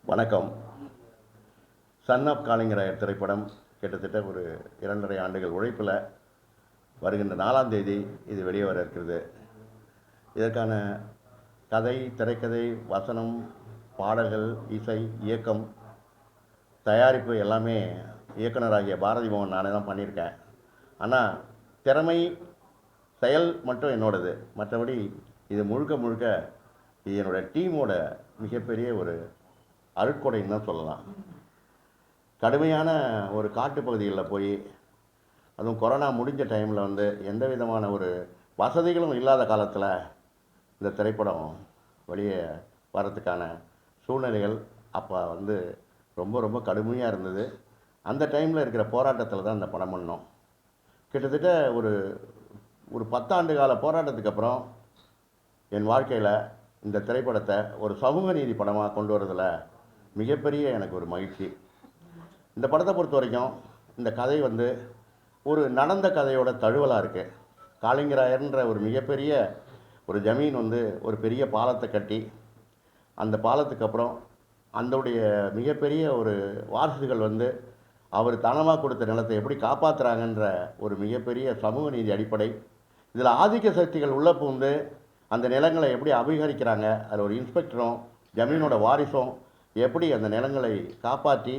வணக்கம். Son of காலிங்கிற திரைப்படம் கிட்டத்தட்ட ஒரு 2.5 ஆண்டுகள் உழைப்பில் வருகின்ற 4ஆம் தேதி இது வெளியே வர இருக்கிறது. இதற்கான கதை, திரைக்கதை, வசனம், பாடல்கள், இசை, இயக்கம், தயாரிப்பு எல்லாமே இயக்குனராகிய பாரதி மோகன் நானே தான் பண்ணியிருக்கேன். ஆனால் திறமை, செயல் மட்டும் என்னோடது. மற்றபடி இது முழுக்க இது என்னோடய டீமோட மிகப்பெரிய ஒரு அருட்கொடைன்னு தான் சொல்லலாம். கடுமையான ஒரு காட்டுப்பகுதிகளில் போய், அதுவும் கொரோனா முடிஞ்ச டைமில் எந்த விதமான ஒரு வசதிகளும் இல்லாத காலத்தில் இந்த திரைப்படம் வெளியே வரத்துக்கான சூழ்நிலைகள் அப்போ ரொம்ப கடுமையாக இருந்தது. அந்த டைமில் இருக்கிற போராட்டத்தில் தான் இந்த படம் பண்ணோம். கிட்டத்தட்ட ஒரு 10 ஆண்டு கால போராட்டத்துக்கு அப்புறம் என் வாழ்க்கையில் இந்த திரைப்படத்தை ஒரு சமூக நீதி படமாக கொண்டு வரதில் மிகப்பெரிய எனக்கு ஒரு மகிழ்ச்சி. இந்த படத்தை பொறுத்த வரைக்கும் இந்த கதை ஒரு நடந்த கதையோட தழுவலாக இருக்குது. காளிங்கராயர்ன்ற ஒரு மிகப்பெரிய ஒரு ஜமீன் ஒரு பெரிய பாலத்தை கட்டி, அந்த பாலத்துக்கு அப்புறம் அதோடைய மிகப்பெரிய ஒரு வாரிசுகள் அவர் தானமாக கொடுத்த நிலத்தை எப்படி காப்பாற்றுறாங்கன்ற ஒரு மிகப்பெரிய சமூக நீதி அடிப்படை. இதில் ஆதிக்க சக்திகள் உள்ள புகுந்து அந்த நிலங்களை எப்படி அபகரிக்கிறாங்க, அதில் ஒரு இன்ஸ்பெக்டரும் ஜமீனோட வாரிசும் எப்படி அந்த நிலங்களை காப்பாற்றி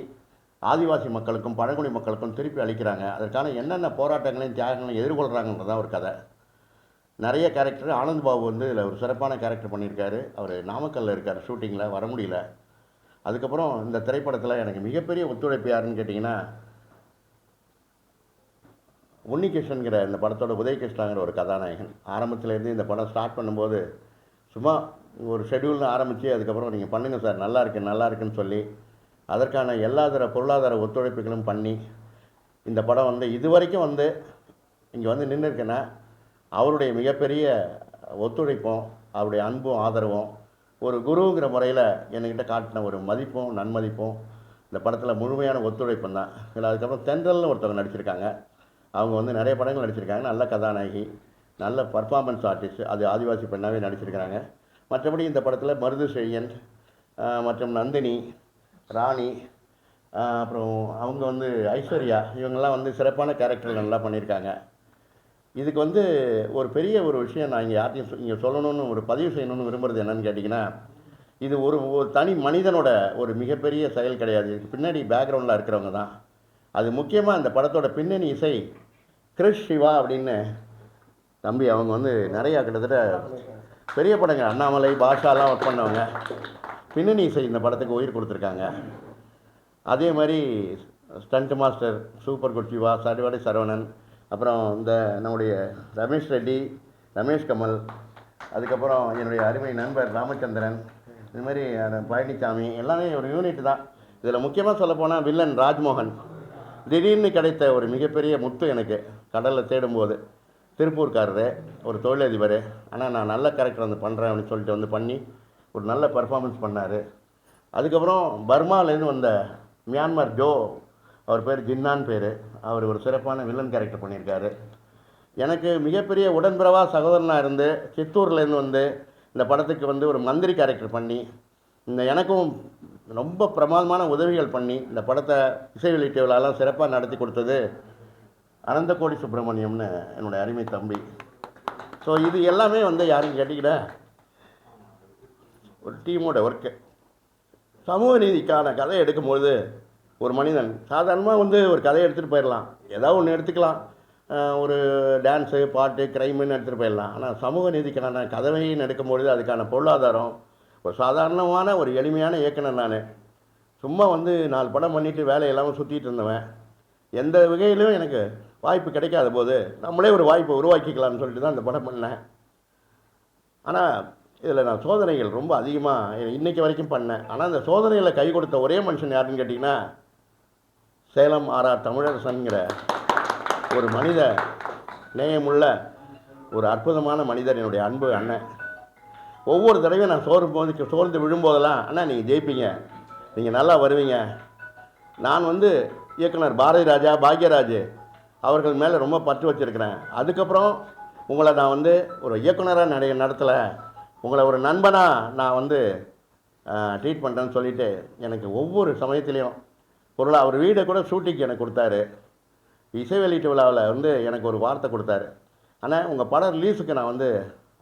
ஆதிவாசி மக்களுக்கும் பழங்குடி மக்களுக்கும் திருப்பி அளிக்கிறாங்க, அதற்கான என்னென்ன போராட்டங்களையும் தியாகங்களையும் எதிர்கொள்கிறாங்கன்றதான் ஒரு கதை. நிறைய கேரக்டர். ஆனந்த் பாபு இதில் ஒரு சிறப்பான கேரக்டர் பண்ணியிருக்காரு. அவர் நாமக்கல்லில் இருக்கார், ஷூட்டிங்கில் வர முடியல. அதுக்கப்புறம் இந்த திரைப்படத்தில் எனக்கு மிகப்பெரிய ஒத்துழைப்பு யாருன்னு கேட்டிங்கன்னா, உன்னிகிருஷ்ணன்கிற இந்த படத்தோட உதயகிருஷ்ணாங்கிற ஒரு கதாநாயகன். ஆரம்பத்திலேருந்து இந்த படம் ஸ்டார்ட் பண்ணும்போது சும்மா ஒரு ஷெடியூல்னு ஆரம்பித்து, அதுக்கப்புறம் நீங்கள் பண்ணுங்கள் சார், நல்லா இருக்குன்னு சொல்லி அதற்கான எல்லா பொருளாதார ஒத்துழைப்புகளும் பண்ணி இந்த படம் இது வரைக்கும் இங்கே நின்று இருக்கேன்னா அவருடைய மிகப்பெரிய ஒத்துழைப்பும் அவருடைய அன்பும் ஆதரவும் ஒரு குருங்கிற முறையில் என்கிட்ட காட்டின ஒரு மதிப்பும் நன்மதிப்பும் இந்த படத்தில் முழுமையான ஒத்துழைப்பும் தான். இல்லை அதுக்கப்புறம் தென்றல்னு ஒருத்தவங்க நடிச்சிருக்காங்க. அவங்க நிறைய படங்கள் நடிச்சிருக்காங்க. நல்ல கதாநாயகி, நல்ல பர்ஃபார்மன்ஸ் ஆர்டிஸ்ட். அது ஆதிவாசி பெண்ணாகவே நடிச்சிருக்கிறாங்க. மற்றபடி இந்த படத்தில் மருது செழியன் மற்றும் நந்தினி, ராணி, அப்புறம் அவங்க ஐஸ்வர்யா, இவங்கெல்லாம் சிறப்பான கேரக்டர் நல்லா பண்ணியிருக்காங்க. இதுக்கு ஒரு பெரிய ஒரு விஷயம் நான் இங்கே யார்ட்டையும் இங்கே சொல்லணும்னு ஒரு பதிவு செய்யணும்னு விரும்புகிறது என்னன்னு கேட்டிங்கன்னா, இது ஒரு தனி மனிதனோட ஒரு மிகப்பெரிய செயல் கிடையாது. இதுக்கு பின்னாடி பேக்ரவுண்டில் இருக்கிறவங்க தான். அது முக்கியமாக இந்த படத்தோட பின்னணி இசை கிறிஷ் சிவா அப்படின்னு தம்பி. அவங்க நிறையா கிட்டத்தட்ட பெரிய படங்கள் அண்ணாமலை, பாஷாலாம் ஒர்க் பண்ணவங்க. பின்னணி இசை இந்த படத்துக்கு உயிர் கொடுத்துருக்காங்க. அதே மாதிரி stunt master super good Siva, சரிவாடி சரவணன், அப்புறம் நம்முடைய ரமேஷ் ரெட்டி, ரமேஷ் கமல், அதுக்கப்புறம் என்னுடைய அருமை நண்பர் ராமச்சந்திரன், இது மாதிரி பழனிசாமி, எல்லாமே ஒரு யூனிட் தான். இதில் முக்கியமாக சொல்லப்போனால் வில்லன் ராஜ்மோகன் திடீர்னு கிடைத்த ஒரு மிகப்பெரிய முத்து எனக்கு கடலில் தேடும்போது. திருப்பூர்காரரு, ஒரு தொழிலதிபர். ஆனால் நான் நல்ல கேரக்டர் பண்ணுறேன் அப்படின்னு சொல்லிட்டு பண்ணி ஒரு நல்ல பர்ஃபார்மன்ஸ் பண்ணார். அதுக்கப்புறம் பர்மாலேருந்து வந்த மியான்மர் ஜோ, அவர் பேர் ஜின்னான் பேர், அவர் ஒரு சிறப்பான வில்லன் கேரக்டர் பண்ணியிருக்காரு. எனக்கு மிகப்பெரிய உடன்பிறவா சகோதரனாக இருந்து சித்தூர்லேருந்து இந்த படத்துக்கு ஒரு மந்திரி கேரக்டர் பண்ணி எனக்கும் ரொம்ப பிரமாதமான உதவிகள் பண்ணி இந்த படத்தை இசை வெளியீட்டு விழாலாம் சிறப்பாக நடத்தி கொடுத்தது அனந்தகோடி சுப்பிரமணியம்னு என்னுடைய அருமை தம்பி. ஸோ இது எல்லாமே யாரும் கேட்டிக்கிட்ட ஒரு டீமோட ஒர்க்கு. சமூக நீதிக்கான கதை எடுக்கும்போது ஒரு மனிதன் சாதாரணமாக ஒரு கதையை எடுத்துகிட்டு போயிடலாம், ஏதாவது ஒன்று எடுத்துக்கலாம், ஒரு டான்ஸு, பாட்டு, க்ரைமுன்னு எடுத்துகிட்டு போயிடலாம். ஆனால் சமூக நீதிக்கான கதைன்னு எடுக்கும்பொழுது அதுக்கான பொருளாதாரம், ஒரு சாதாரணமான ஒரு எளிமையான இயக்குனர். நான் சும்மா 4 படம் பண்ணிவிட்டு வேலை இல்லாமல் சுற்றிட்டு இருந்தவன். எந்த வகையிலும் எனக்கு வாய்ப்பு கிடைக்காத போது நம்மளே ஒரு வாய்ப்பை உருவாக்கிக்கலாம்னு சொல்லிட்டு தான் இந்த படம் பண்ணேன். ஆனால் இதில் நான் சோதனைகள் ரொம்ப அதிகமாக இன்றைக்கி வரைக்கும் பண்ணேன். ஆனால் அந்த சோதனைகளை கை கொடுத்த ஒரே மனுஷன் யாருன்னு கேட்டிங்கன்னா, சேலம் ஆர்ஆர் தமிழரசன்கிற ஒரு மனித நேயமுள்ள ஒரு அற்புதமான மனிதர், என்னுடைய அன்பு அண்ணன். ஒவ்வொரு தடவையும் நான் சோர்ந்து விழும்போதெல்லாம், அண்ணா நீங்கள் ஜெயிப்பீங்க, நீங்கள் நல்லா வருவீங்க. நான் இயக்குனர் பாரதி ராஜா, பாக்யராஜ் அவர்கள் மேலே ரொம்ப பற்று வச்சுருக்கிறேன். அதுக்கப்புறம் உங்களை நான் ஒரு இயக்குனராக நடத்தலை, உங்களை ஒரு நண்பனாக நான் ட்ரீட் பண்ணுறேன்னு சொல்லிவிட்டு எனக்கு ஒவ்வொரு சமயத்துலேயும் பொருளாக அவர் வீடை கூட ஷூட்டிங்க்கு எனக்கு கொடுத்தாரு. இசை வெளியீட்டு விழாவில் வந்து எனக்கு ஒரு வார்த்தை கொடுத்தாரு. ஆனால் உங்கள் படம் ரிலீஸுக்கு நான் வந்து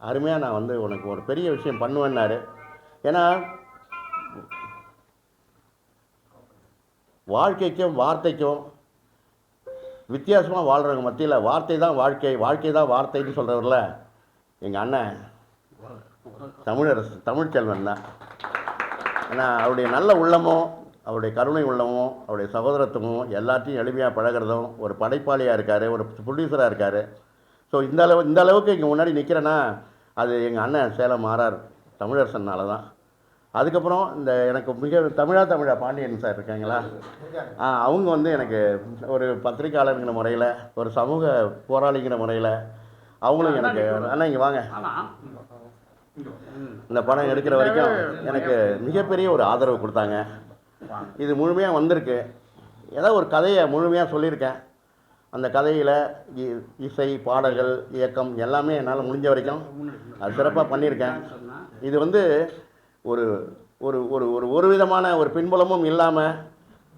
அருமையாக நான் வந்து உனக்கு ஒரு பெரிய விஷயம் பண்ணுவேன்னாரு. ஏன்னா வாழ்க்கைக்கும் வார்த்தைக்கும் வித்தியாசமாக வாழ்கிறவங்க மத்தியில் வார்த்தை தான் வாழ்க்கை, வாழ்க்கை தான் வார்த்தைன்னு சொல்கிறவரில் எங்கள் அண்ணன் தமிழ்ச்செல்வன் தான். ஏன்னா அவருடைய நல்ல உள்ளமும் அவருடைய கருணை உள்ளமும் அவருடைய சகோதரத்துவமும் எல்லாத்தையும் எளிமையாக பழகிறதும், ஒரு படைப்பாளியாக இருக்கார், ஒரு ப்ரொடியூசராக இருக்கார். ஸோ இந்த அளவுக்கு இங்கே முன்னாடி நிற்கிறேன்னா அது எங்கள் அண்ணன் சேலம் ஆர்ஆர் தமிழரசனால தான். அதுக்கப்புறம் இந்த எனக்கு மிக தமிழா பாண்டியன் சார் இருக்காங்களா, அவங்க வந்து எனக்கு ஒரு பத்திரிக்கையாளருங்கிற முறையில், ஒரு சமூக போராளிங்கிற முறையில் அவங்களும் எனக்கு அண்ணா இங்கே வாங்க, இந்த படம் எடுக்கிற வரைக்கும் எனக்கு மிகப்பெரிய ஒரு ஆதரவு கொடுத்தாங்க. இது முழுமையாக வந்திருக்கு. ஏதோ ஒரு கதையை முழுமையாக சொல்லியிருக்கேன். அந்த கதையில் இசை, பாடல்கள், இயக்கம் எல்லாமே என்னால் முடிஞ்ச வரைக்கும் அது சிறப்பாக பண்ணியிருக்கேன். இது வந்து ஒரு ஒரு ஒரு ஒரு ஒரு விதமான ஒரு பின்புலமும் இல்லாமல்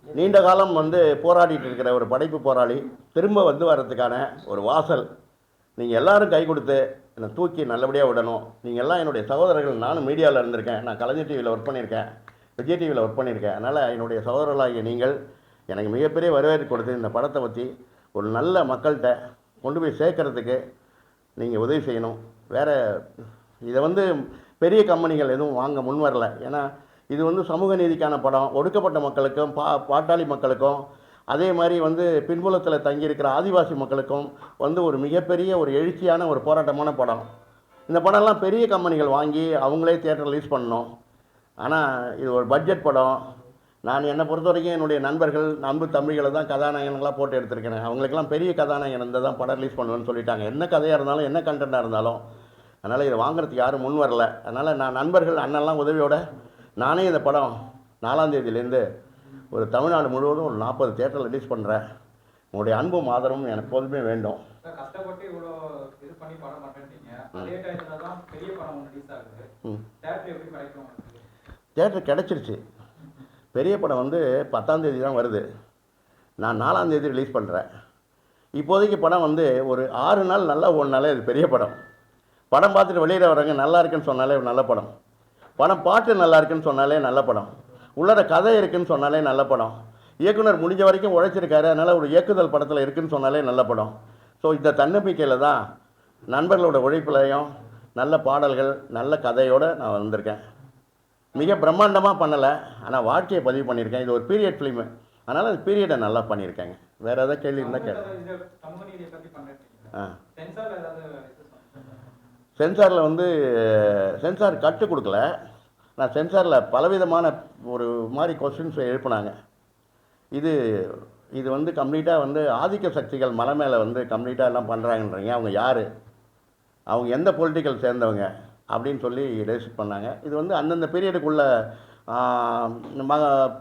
நீண்ட காலம் வந்து போராடிட்டு இருக்கிற ஒரு படைப்பு போராளி திரும்ப வந்து வர்றதுக்கான ஒரு வாசல். நீங்கள் எல்லோரும் கை கொடுத்து என்னை தூக்கி நல்லபடியாக விடணும். நீங்கள் எல்லாம் என்னுடைய சகோதரர்கள். நானும் மீடியாவில் இருந்திருக்கேன், நான் கலைஞர் டிவியில் ஒர்க் பண்ணியிருக்கேன், விஜய் டிவியில் ஒர்க் பண்ணியிருக்கேன். அதனால் என்னுடைய சகோதரர்களாகிய நீங்கள் எனக்கு மிகப்பெரிய வரவேற்பு கொடுத்து இந்த படத்தை பற்றி ஒரு நல்ல மக்கள்கிட்ட கொண்டு போய் சேர்க்கறதுக்கு நீங்கள் உதவி செய்யணும். வேறு இதை வந்து பெரிய கம்பெனிகள் எதுவும் வாங்க முன் வரல. ஏன்னா இது வந்து சமூக நீதிக்கான படம். ஒடுக்கப்பட்ட மக்களுக்கும் பாட்டாளி மக்களுக்கும் அதே மாதிரி வந்து பின்புலத்தில் தங்கியிருக்கிற ஆதிவாசி மக்களுக்கும் வந்து ஒரு மிகப்பெரிய ஒரு எழுச்சியான ஒரு போராட்டமான படம். இந்த படம்லாம் பெரிய கம்பெனிகள் வாங்கி அவங்களே தியேட்டர் ரிலீஸ் பண்ணணும். ஆனால் இது ஒரு பட்ஜெட் படம். நான் என்னை பொறுத்த வரைக்கும் என்னுடைய நண்பர்கள் நண்பு தம்பிகளை தான் கதாநாயகங்களாக போட்டு எடுத்திருக்கேன். அவங்களுக்கெல்லாம் பெரிய கதாநாயகன் இருந்தால் தான் படம் ரிலீஸ் பண்ணுவேன்னு சொல்லிட்டாங்க. என்ன கதையாக இருந்தாலும் என்ன கண்டென்ட்டாக இருந்தாலும். அதனால் இதை வாங்குறதுக்கு யாரும் முன் வரல. அதனால் நான் நண்பர்கள் அண்ணெல்லாம் உதவியோடு நானே இந்த படம் 4ஆம் தேதியிலேருந்து ஒரு தமிழ்நாடு முழுவதும் ஒரு 40 தியேட்டரில் ரிலீஸ் பண்ணுறேன். உங்களுடைய அன்பும் ஆதரவும் எனக்கு எப்போதுமே வேண்டும். கஷ்டப்பட்டு இவ்வளோ இது பண்ணி படம் பண்ணுறீங்க, அதே டைத்தில் தான் பெரிய படம் ஒன்று ரிலீஸ் ஆகுது. தியேட்டர் எப்படி கிடைக்கும்? தியேட்டர் கிடச்சிருச்சு. பெரிய படம் வந்து 10ஆம் தேதி தான் வருது. நான் 4ஆம் தேதி ரிலீஸ் பண்ணுறேன். இப்போதைக்கு படம் வந்து ஒரு 6 நாள் நல்லா ஓடினாலே அது பெரிய படம். படம் பார்த்துட்டு வெளியில் வரவங்க நல்லா இருக்குன்னு சொன்னாலே நல்ல படம். படம் பாட்டு நல்லா இருக்குன்னு சொன்னாலே நல்ல படம். உள்ளர கதை இருக்குன்னு சொன்னாலே நல்ல படம். இயக்குனர் முடிஞ்ச வரைக்கும் உழைச்சிருக்காரு, அதனால் ஒரு இயக்குதல் படத்தில் இருக்குன்னு சொன்னாலே நல்ல படம். ஸோ இந்த தன்னம்பிக்கையில் தான் நண்பர்களோட உழைப்புலையும் நல்ல பாடல்கள் நல்ல கதையோடு நான் வந்திருக்கேன். மிக பிரம்மாண்டமாக பண்ணலை, ஆனால் வாழ்க்கையை பதிவு பண்ணியிருக்கேன். இது ஒரு பீரியட் ஃபிலிமு, அதனால் அந்த பீரியடை நல்லா பண்ணியிருக்கேங்க. வேறு ஏதாவது கேள்வி இருந்தால் கேட்க. சென்சாரில் வந்து சென்சார் கற்றுக் கொடுக்கல. நான் சென்சாரில் பலவிதமான ஒரு மாதிரி கொஸ்டின்ஸ் எழுப்பினாங்க. இது வந்து கம்ப்ளீட்டாக வந்து ஆதிக்க சக்திகள் மலை மேலே வந்து கம்ப்ளீட்டாக எல்லாம் பண்ணுறாங்கன்றீங்க. அவங்க யார், அவங்க எந்த பொலிட்டிக்கல் சேர்ந்தவங்க அப்படின்னு சொல்லி ரெஜிஸ்டர் பண்ணாங்க. இது வந்து அந்தந்த பீரியடுக்குள்ள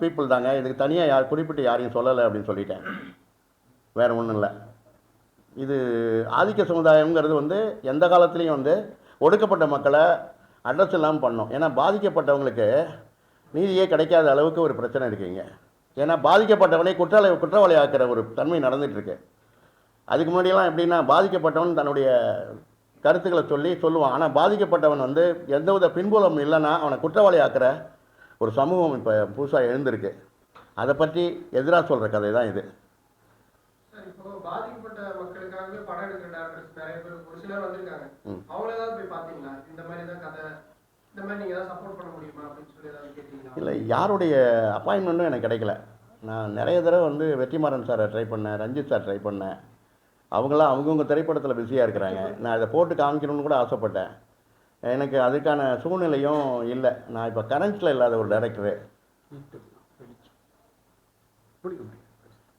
பீப்புள் தாங்க, இதுக்கு தனியாக குறிப்பிட்டு யாரையும் சொல்லலை அப்படின்னு சொல்லிட்டேன். வேறு ஒன்றும் இல்லை. இது ஆதிக்க சமுதாயங்கிறது வந்து எந்த காலத்துலேயும் வந்து ஒடுக்கப்பட்ட மக்களை அட்ரஸ் இல்லாமல் பண்ணோம். ஏன்னா பாதிக்கப்பட்டவங்களுக்கு நீதியே கிடைக்காத அளவுக்கு ஒரு பிரச்சனை இருக்குங்க. ஏன்னா பாதிக்கப்பட்டவனை குற்றவாளி ஆக்கிற ஒரு தன்மை நடந்துகிட்ருக்கு. அதுக்கு முன்னாடியெல்லாம் எப்படின்னா பாதிக்கப்பட்டவன் தன்னுடைய கருத்துக்களை சொல்லுவான். ஆனால் பாதிக்கப்பட்டவன் வந்து எந்தவித பின்புலம் இல்லைன்னா அவனை குற்றவாளி ஆக்கிற ஒரு சமூகம் இப்போ புதுசாக எழுந்திருக்கு. அதை பற்றி எதிராக சொல்கிற கதை தான் இது. பாதிக்கப்பட்ட மக்களுக்காகவே படம் எடுக்கிற டைரக்டர்ஸ் நிறைய பேர் ஒரு சிலர் வந்திருக்காங்க. அவங்கள ஏதாவது போய் பார்த்தீங்களா? இந்த மாதிரி தான் கதை, இந்த மாதிரி நீங்கள் ஏதாவது சப்போர்ட் பண்ண முடியுமா அப்படின்னு சொல்லி ஏதாவது கேட்டீங்களா? இல்லை, யாருடைய அப்பாயின்மெண்ட்டும் எனக்கு கிடைக்கல. நான் நிறைய தடவை வந்து வெற்றிமாறன் சாரை ட்ரை பண்ணேன், ரஞ்சித் சார் ட்ரை பண்ணேன். அவங்களாம் அவங்கவுங்க திரைப்படத்தில் பிஸியாக இருக்கிறாங்க. நான் அதை போட்டு காமிக்கணும்னு கூட ஆசைப்பட்டேன். எனக்கு அதுக்கான சூழ்நிலையும் இல்லை. நான் இப்போ கரண்ட்டில் இல்லாத ஒரு டைரக்டரு,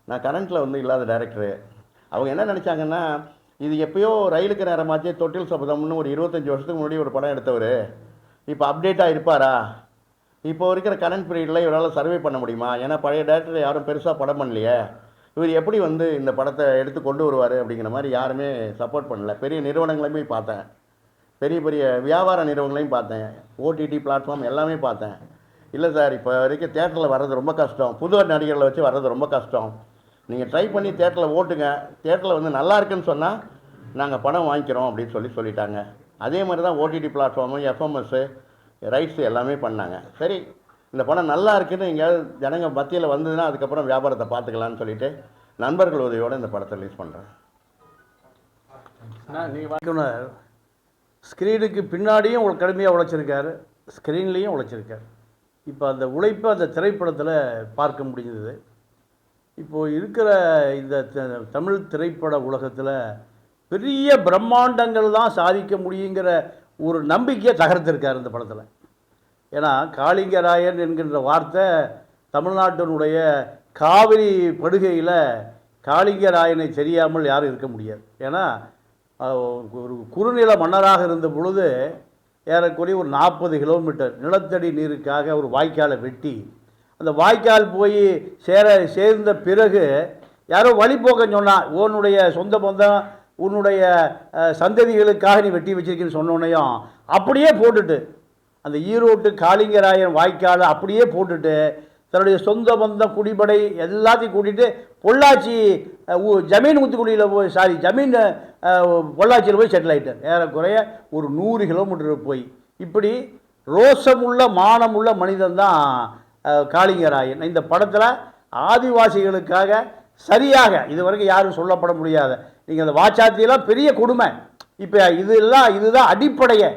நான் கரண்ட்டில் வந்து இல்லாத டைரக்டரு. அவங்க என்ன நினச்சாங்கன்னா, இது எப்போயோ ரயிலுக்கு நேரமாச்சே தொட்டில் சபதம்னு ஒரு 25 வருஷத்துக்கு முன்னாடி ஒரு படம் எடுத்தவர் இப்போ அப்டேட்டாக இருப்பாரா? இப்போ இருக்கிற கரண்ட் பீரியடில் இவரால் சர்வே பண்ண முடியுமா? ஏன்னா பழைய டேரக்டர் யாரும் பெருசாக படம் பண்ணலையே, இவர் எப்படி வந்து இந்த படத்தை எடுத்து கொண்டு வருவார் அப்படிங்கிற மாதிரி யாருமே சப்போர்ட் பண்ணல. பெரிய நிறுவனங்களையுமே பார்த்தேன், பெரிய பெரிய வியாபார நிறுவனங்களையும் பார்த்தேன், ஓடிடி பிளாட்ஃபார்ம் எல்லாமே பார்த்தேன். இல்லை சார், இப்போ வரைக்கும் தேட்டரில் வர்றது ரொம்ப கஷ்டம், புது நடிகர்களை வச்சு வர்றது ரொம்ப கஷ்டம். நீங்கள் ட்ரை பண்ணி தேட்டரில் ஓட்டுங்க, தேட்டரில் வந்து நல்லா இருக்குன்னு சொன்னால் நாங்கள் பணம் வாங்கிக்கிறோம் அப்படின்னு சொல்லிட்டாங்க. அதே மாதிரி தான் ஓடிடி பிளாட்ஃபார்மு, எஃப்எம்எஸ்ஸு, ரைட்ஸு எல்லாமே பண்ணாங்க. சரி, இந்த படம் நல்லா இருக்குன்னு எங்கேயாவது ஜனங்க மத்தியில் வந்ததுன்னா அதுக்கப்புறம் வியாபாரத்தை பார்த்துக்கலான்னு சொல்லிட்டு நண்பர்கள் உதவியோடு இந்த படத்தை ரிலீஸ் பண்ணுறேன். நீங்கள் ஸ்க்ரீனுக்கு பின்னாடியும் ஒரு கடுமையாக உழைச்சிருக்காரு, ஸ்க்ரீன்லேயும் உழைச்சிருக்காரு. இப்போ அந்த உழைப்பை அந்த திரைப்படத்தில் பார்க்க முடிஞ்சது. இப்போது இருக்கிற இந்த தமிழ் திரைப்பட உலகத்தில் பெரிய பிரம்மாண்டங்கள் தான் சாதிக்க முடியுங்கிற ஒரு நம்பிக்கையை தகர்த்திருக்கார் இந்த படத்தில். ஏன்னா காளிங்கராயன் என்கின்ற வார்த்தை தமிழ்நாட்டினுடைய காவிரி படுகையில் காளிங்கராயனை தெரியாமல் யாரும் இருக்க முடியாது. ஏன்னா ஒரு குறுநில மன்னராக இருந்த பொழுது ஏறக்குறைய ஒரு 40 கிலோமீட்டர் நிலத்தடி நீருக்காக ஒரு வாய்க்காலை வெட்டி அந்த வாய்க்கால் போய் சேர்ந்த பிறகு யாரோ வழிபோக்க சொன்னால் உன்னுடைய சொந்த பந்தம் உன்னுடைய சந்ததிகளுக்காக நீ வெட்டி வச்சிருக்கேன்னு சொன்னோன்னையும் அப்படியே போட்டுட்டு அந்த ஈரோட்டு காளிங்கராயன் வாய்க்காலை அப்படியே போட்டுட்டு தன்னுடைய சொந்த பந்தம் குடிப்படை எல்லாத்தையும் கூட்டிகிட்டு பொள்ளாச்சி ஜமீன் ஊத்துக்குடியில் போய் ஜமீன் பொள்ளாச்சியில் போய் செட்டில் ஆகிட்டார். ஏறக்குறைய ஒரு 100 கிலோமீட்டர் போய். இப்படி ரோசமுள்ள மானமுள்ள மனிதன் தான் காளிங்கராயன். இந்த படத்தில் ஆதிவாசிகளுக்காக சரியாக இதுவரைக்கும் யாரும் சொல்லப்பட முடியாத நீங்கள் அந்த வாச்சாத்தியெல்லாம் பெரிய கொடுமை. இப்போ இதுதான் அடிப்படையை.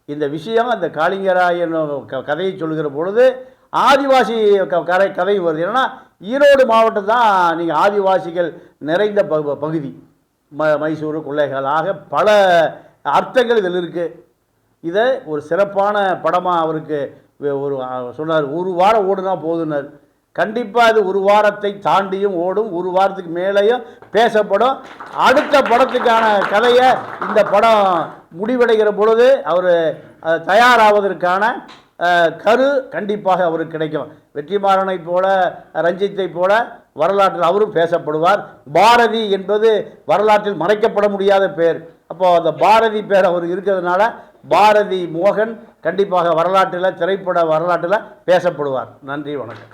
இந்த விஷயம் அந்த காளிங்கராயன் கதையை சொல்கிற பொழுது ஆதிவாசி கதை வருது. என்னன்னா ஈரோடு மாவட்டம் தான் நீங்கள் ஆதிவாசிகள் நிறைந்த பகுதி. மைசூர் கொள்ளைகளாக பல அர்த்தங்கள் இதில் இருக்குது. இதை ஒரு சிறப்பான படமாக அவருக்கு ஒரு சொன்னார், 1 வாரம் ஓடுனா போதுனார். கண்டிப்பாக அது 1 வாரத்தை தாண்டியும் ஓடும், 1 வாரத்துக்கு மேலேயும் பேசப்படும். அடுத்த படத்துக்கான கதையை இந்த படம் முடிவடைகிற பொழுது அவர் தயாராவதற்கான கரு கண்டிப்பாக அவருக்கு கிடைக்கும். வெற்றிமாறனை போல ரஞ்சித்தை போல வரலாற்றில் அவரும் பேசப்படுவார். பாரதி என்பது வரலாற்றில் மறைக்கப்பட முடியாத பேர். அப்போது அந்த பாரதி பேர் அவர் இருக்கிறதுனால பாரதி மோகன் கண்டிப்பாக வரலாற்றில் திரைப்பட வரலாற்றில் பேசப்படுவார். நன்றி, வணக்கம்.